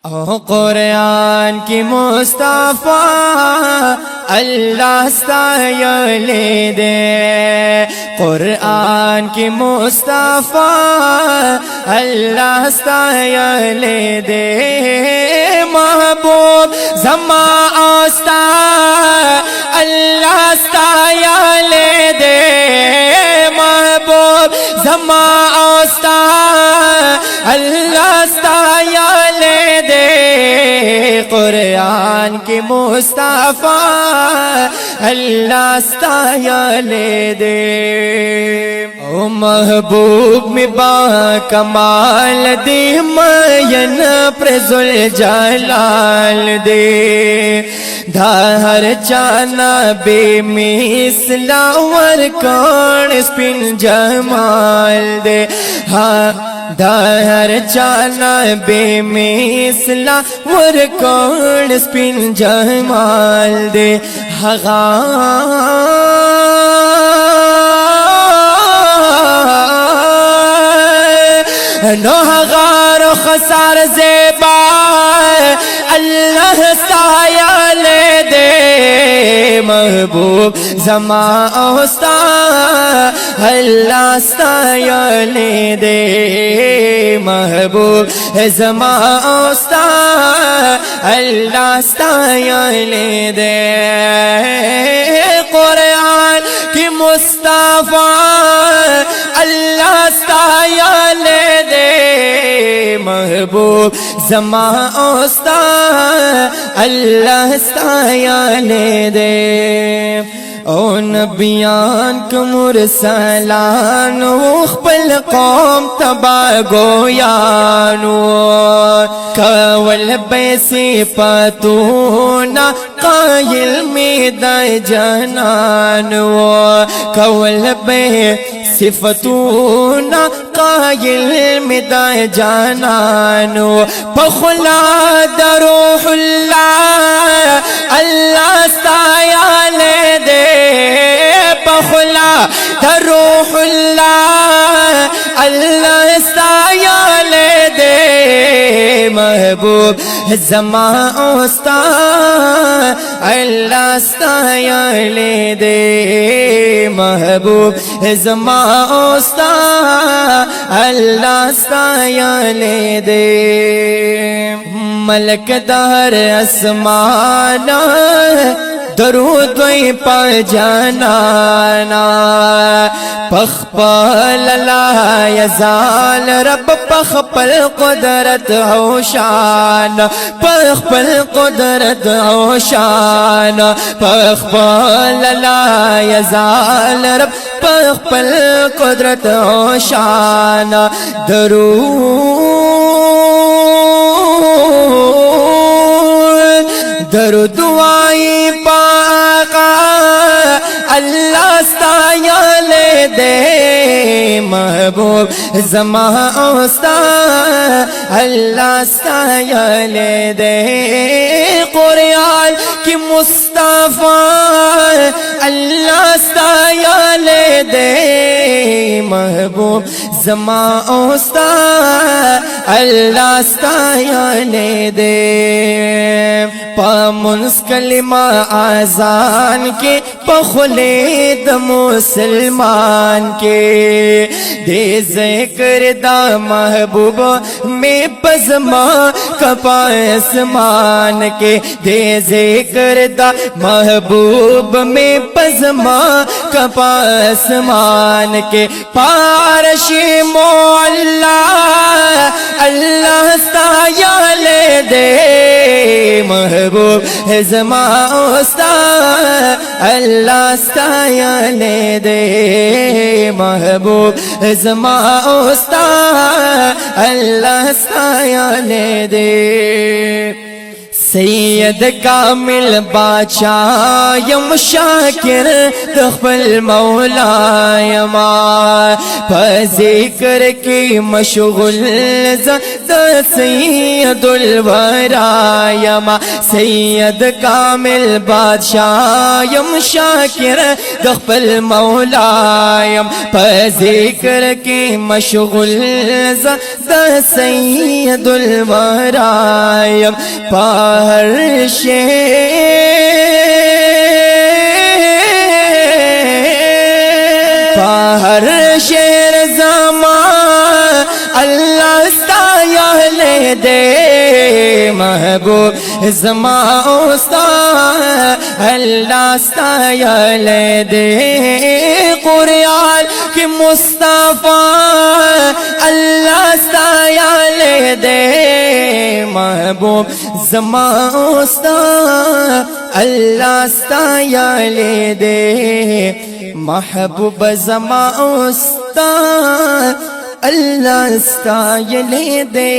ओ कुरान की मुस्तफा अल्लाह ले दे। कुरान की मुस्तफा अल्लाह ले दे। महबूब ज़मा आस्ता अल्लाह ले दे। महबूब ज़मा आस्ता अल्लाह ले दे। कुरान की मुस्तफा अल्लाह ले दे। ओ महबूब में बा कमाल दे। मयन प्रजुल जलाल दे। धार चाना बेमिसलावर कौन स्पिन जमाल दे। हाँ दाहर चाना बेमिसला वर कौन स्पिन जमाल दे। हगा नो हगार खसार ज़ेबा अल्लाह साया ले दे। महबूब ज़मा आस्ता अल्लाह ले दे। महबूब ज़मा आस्ता अल्लाह ले दे। कुरान की मुस्तफा अल्लाह ले दे। महबूब ज़मा आस्ता अल्लाह ले दे। ओ नबियान को मुरसलान उखबल कौम तबा गोयानो। कवल बैसे पतूना कायल में दजनानो। कवल बे सिफतूना कायल में दजनानो। पखला दरूहुल्लाह अल्लाह ले दे। पखला दरूहुल्लाह अल्लाह ले दे। महबूब ज़मा आस्ता अल्लाह ले दे। महबूब ज़मा आस्ता अल्लाह ले दे। मलक दहर असमाना दरूद प जनाना। पखपल ला यज़ाल रब पखपल कुदरत हो शान। पखपल कुदरत हो शान। पखपल ला यज़ाल रब पखपल कुदरत हो शान। दरूद दुआई पाका अल्लाह ले दे। महबूब ज़मा आस्ता अल्लाह ले दे। कुरान की मुस्तफा अल्लाह ले दे। महबूब ज़मा आस्ता अल्लाह ले दे। पामुन्स कलिमा आज़ान के पखले द मुसलमान के। दे ज़िक्र दा महबूब में पज़मा कपासमान के। दे ज़िक्र दा महबूब में पज़मा कपासमान के। पारशी मोल्ला अल्लाह ले दे। महबूब ज़मा आस्ता अल्लाह ले दे। महबूब ज़मा आस्ता अल्लाह ले दे। سید کامل باچا یم شاکر دخبل مولا یما فذکر کی مشغول زد سید الورا یما سید کامل بادشاہ یم شاکر دخبل مولا یم فذکر کی مشغول زد سید الورا یم ہر شیر زمان اللہ استایا لے دے محبوب زمان استا اللہ استایا لے دے قرآن کی مصطفیٰ اللہ استایا لے دے محبوب زمان استا اللہ استایا لے دے محبوب زمان استا اللہ استایا لے دے